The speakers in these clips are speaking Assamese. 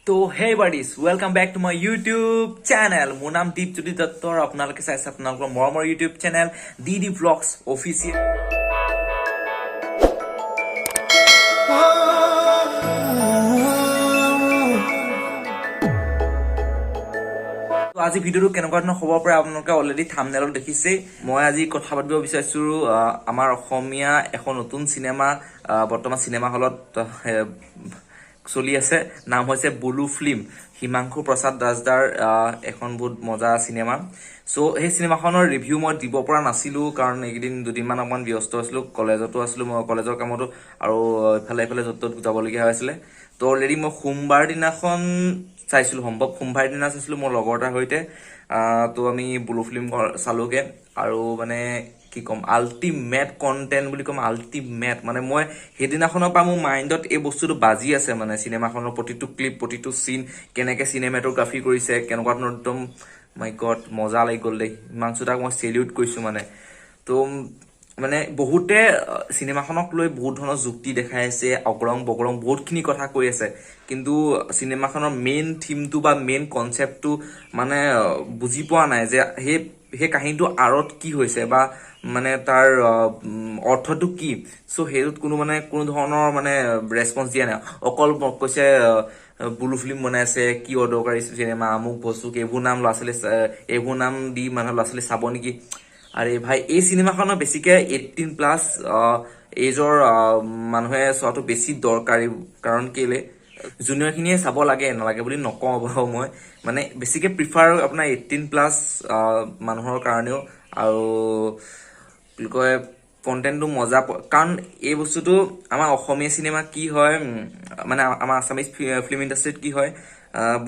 तो hey buddies, welcome back to my YouTube channel. মোৰ নাম Deepjyoti Dutta আৰু আপোনালোকে চাইছে আপোনালোকৰ মৰমৰ YouTube channel DD Vlogs Official. তো আজি ভিডিওটো কেনেকুৱা ধৰণৰ হ'ব পাৰে আপোনালোকে অলৰেডি থাম্বনেলত দেখিছে। মই আজি কথা পাতিব বিচাৰিছো আমাৰ অসমীয়া এখন নতুন সিনেমা বৰ্তমান সিনেমা হলত চলি আছে, নাম হৈছে বুলু ফিল্ম। হিমাংশু প্ৰসাদ দাসদাৰ এখন বহুত মজা সিনেমা। সো সেই সিনেমাখনৰ ৰিভিউ মই দিব পৰা নাছিলো কাৰণ এইকেইদিন দুদিনমান অকমান ব্যস্ত আছিলো, কলেজতো আছিলো, মই কলেজৰ কামতো আৰু ইফালে য'ত যাবলগীয়া হৈছিলে। তো অলৰেডি মই সোমবাৰ দিনাখন চাইছিলো, সম্ভৱ সোমবাৰ দিনা চাইছিলো মোৰ লগৰ এটাৰ সৈতে। তো আমি বুলু ফিল্ম চালোগে আৰু মানে কি কম, আল্টিমেট কন্টেন্ট বুলি কম, আল্টিমেট। মানে মই সেইদিনাখনৰ পৰা মোৰ মাইণ্ডত এই বস্তুটো বাজি আছে, মানে চিনেমাখনৰ প্ৰতিটো ক্লিপ, প্ৰতিটো চিন, কেনেকে চিনেমেটোগ্ৰাফি কৰিছে, কেনেকুৱা ধৰণৰ একদম মাই গড মজা লাগি গ'ল দেই। হিমাংশু দাক মই চেলিউট কৰিছো মানে। তো মানে বহুতে চিনেমাখনক লৈ বহুত ধৰণৰ যুক্তি দেখাই আছে, অগৰং বগৰং বহুতখিনি কথা কৈ আছে, কিন্তু চিনেমাখনৰ মেইন থিমটো বা মেইন কনচেপ্টটো মানে বুজি পোৱা নাই যে সেই কাহিনীটো আঁৰত কি হৈছে বা মানে তাৰ অৰ্থটো কি। সো সেইটোত কোনো ধৰণৰ মানে ৰেছপন্স দিয়া নাই। অকল কৈছে বুলু ফিল্ম বনাইছে, কি অদৰকাৰী চিনেমা, আমুক বস্তুক এইবোৰ নাম এইবোৰ নাম দি মানুহ ল'ৰা ছোৱালী চাব নেকি। আৰে ভাই, এই চিনেমাখনৰ বেছিকে 18+ এজৰ মানুহে চোৱাটো বেছি দৰকাৰী। কাৰণ কেলে জুনিয়ৰ খিনিয়ে চাব লাগে, নালাগে বুলি নকওঁ বাৰু মই, মানে বেছিকে প্ৰিফাৰ আপোনাৰ 18+ মানুহৰ কাৰণেও। আৰু কি কয় কন্টেন্টটো মজা, কাৰণ এই বস্তুটো আমাৰ অসমীয়া চিনেমা কি হয়, মানে আমাৰ আছামিজ ফিল্ম ইণ্ডাষ্ট্ৰীত কি হয়,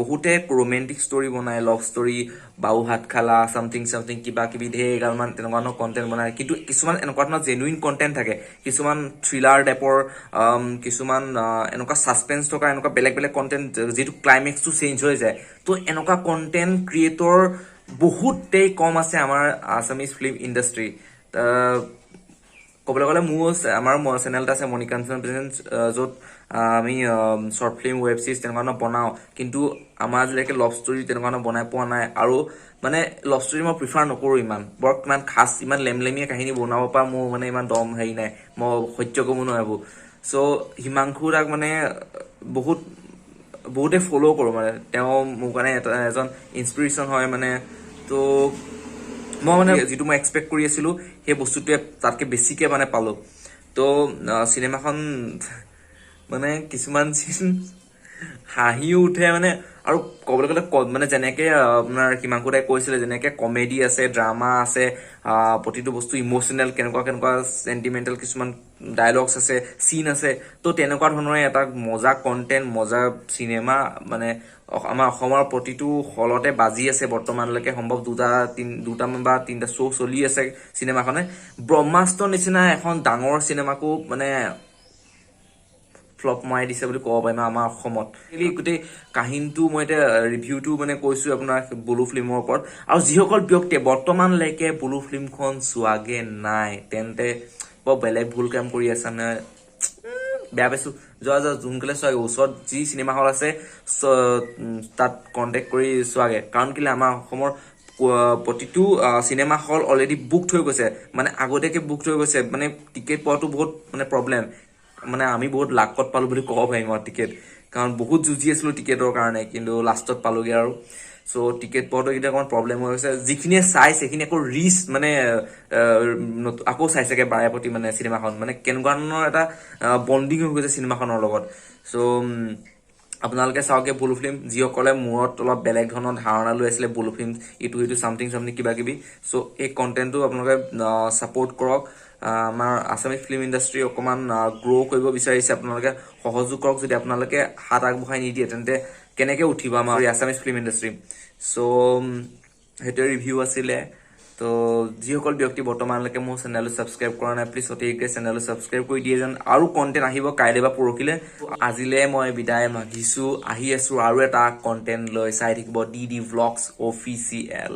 বহুতে ৰোমেণ্টিক ষ্টৰী বনায়, লাভ ষ্টৰী, বাউ হাত খালা, চামথিং কিবা কিবি ধেৰ এগালমান তেনেকুৱা ধৰণৰ কন্টেন্ট বনায়। কিন্তু কিছুমান এনেকুৱা ধৰণৰ জেনুইন কন্টেন্ট থাকে, কিছুমান থ্ৰিলাৰ টাইপৰ, কিছুমান এনেকুৱা ছাছপেন্স থকা এনেকুৱা বেলেগ কন্টেন্ট যিটো ক্লাইমেক্সটো চেঞ্জ হৈ যায়। তো এনেকুৱা কন্টেন্ট ক্ৰিয়েটৰ বহুতেই কম আছে আমাৰ আছামিজ ফিল্ম ইণ্ডাষ্ট্ৰী। ক'বলৈ গ'লে আমাৰ চেনেল এটা আছে মণিকাঞ্চন প্ৰেজেন্স, য'ত আমি শ্বৰ্ট ফিল্ম, ৱেব চিৰিজ তেনেকুৱা ধৰণৰ বনাওঁ, কিন্তু আমাৰ আজিলৈকে লাভ ষ্টৰী তেনেকুৱা ধৰণৰ বনাই পোৱা নাই। আৰু মানে লাভ ষ্টৰী মই প্ৰিফাৰ নকৰোঁ ইমান খাছ, ইমান লেমলেমীয়া কাহিনী বনাব পৰা মোৰ মানে ইমান দম হেৰি নাই, মই সহ্য কৰিব নোৱাৰো। চ' হিমাংশু দাক মানে বহুতে ফ'ল' কৰোঁ, মানে তেওঁ মোৰ কাৰণে এজন ইনস্পিৰেশ্যন হয় মানে। তো মই মানে যিটো মই এক্সপেক্ট কৰি আছিলো সেই বস্তুটোৱে তাতকে বেছিকে মানে পালো। তো চিনেমাখন মানে কিছুমান চিন হাঁহিও উঠে মানে। আৰু ক'বলৈ গ'লে মানে যেনেকে আপোনাৰ হিমাংশু দাই কৈছিলে, যেনেকে কমেডি আছে, ড্ৰামা আছে, প্ৰতিটো বস্তু ইম'চনেল, কেনেকুৱা চেণ্টিমেণ্টেল কিছুমান ডায়লগছ আছে, চিন আছে। তো তেনেকুৱা ধৰণৰে এটা মজা কন্টেন্ট, মজা চিনেমা মানে আমাৰ অসমৰ প্ৰতিটো হলতে বাজি আছে বৰ্তমানলৈকে। সম্ভৱ দুটামান বা 3টা শ্ব' চলি আছে চিনেমাখনে। ব্ৰহ্মাস্ত্ৰ নিচিনা এখন ডাঙৰ চিনেমাকো মানে ফ্লপ মাৰি দিছে বুলি ক'ব পাৰিম আমাৰ অসমত। গোটেই কাহিনীটো মই এতিয়া ৰিভিউটো মানে কৈছো আপোনাৰ বুলু ফিল্মৰ ওপৰত। আৰু যিসকল ব্যক্তিয়ে বৰ্তমানলৈকে বুলু ফিল্মখন চোৱাগে নাই, তেন্তে বৰ বেলেগ ভুল কাম কৰি আছে মানে। বেয়া পাইছো, যোৱা সোনকালে চোৱাগে, ওচৰত যি চিনেমা হল আছে তাত কণ্টেক্ট কৰি চোৱাগে। কাৰণ কেলে আমাৰ অসমৰ প্ৰতিটো চিনেমা হল অলৰেডি বুকড হৈ গৈছে, মানে আগতীয়াকে বুকড হৈ গৈছে। মানে টিকেট পোৱাটো বহুত মানে প্ৰব্লেম, মানে আমি বহুত লাকত পালো বুলি ক'ব পাৰিম আৰু টিকেট, কাৰণ বহুত যুঁজি আছিলো টিকেটৰ কাৰণে, কিন্তু লাষ্টত পালোগে আৰু। চ' টিকেট পোৱাটো এতিয়া অকণমান প্ৰব্লেম হৈ গৈছে। যিখিনিয়ে চাইছে সেইখিনি আকৌ মানে আকৌ চাইছেগে বাৰে প্ৰতি মানে চিনেমাখন, মানে কেনেকুৱা ধৰণৰ এটা বণ্ডিং হৈ গৈছে চিনেমাখনৰ লগত। চ' আপোনালোকে চাওকে বুলু ফিল্ম। যিসকলে মূৰত অলপ বেলেগ ধৰণৰ ধাৰণা লৈ আছিলে বুলু ফিল্ম ইটো চামথিং কিবা কিবি, চ' এই কন্টেন্টটো আপোনালোকে ছাপোৰ্ট কৰক। আমাৰ আছামিজ ফিল্ম ইণ্ডাষ্ট্ৰী অকমান গ্ৰ' কৰিব বিচাৰিছে, আপোনালোকে সহযোগ কৰক। যদি আপোনালোকে হাত আগবঢ়াই নিদিয়ে তেন্তে কেনেকে উঠিব আমাৰ আছামিজ ফিল্ম ইণ্ডাষ্ট্ৰী। চ' সেইটোৱে ৰিভিউ আছিলে। তো যিসকল ব্যক্তি বৰ্তমানলৈকে মোৰ চেনেলটো ছাবস্ক্ৰাইব কৰা নাই, প্লিজ অতিকে চেনেলটো ছাবস্ক্ৰাইব কৰি দিয়ে যেন আৰু কণ্টেণ্ট আহিব কাইলৈ বা পৰহিলে। আজিলে মই বিদায় মাগিছো, আহি আছো আৰু এটা কণ্টেণ্ট লৈ। চাই থাকিব DD Vlogs Official।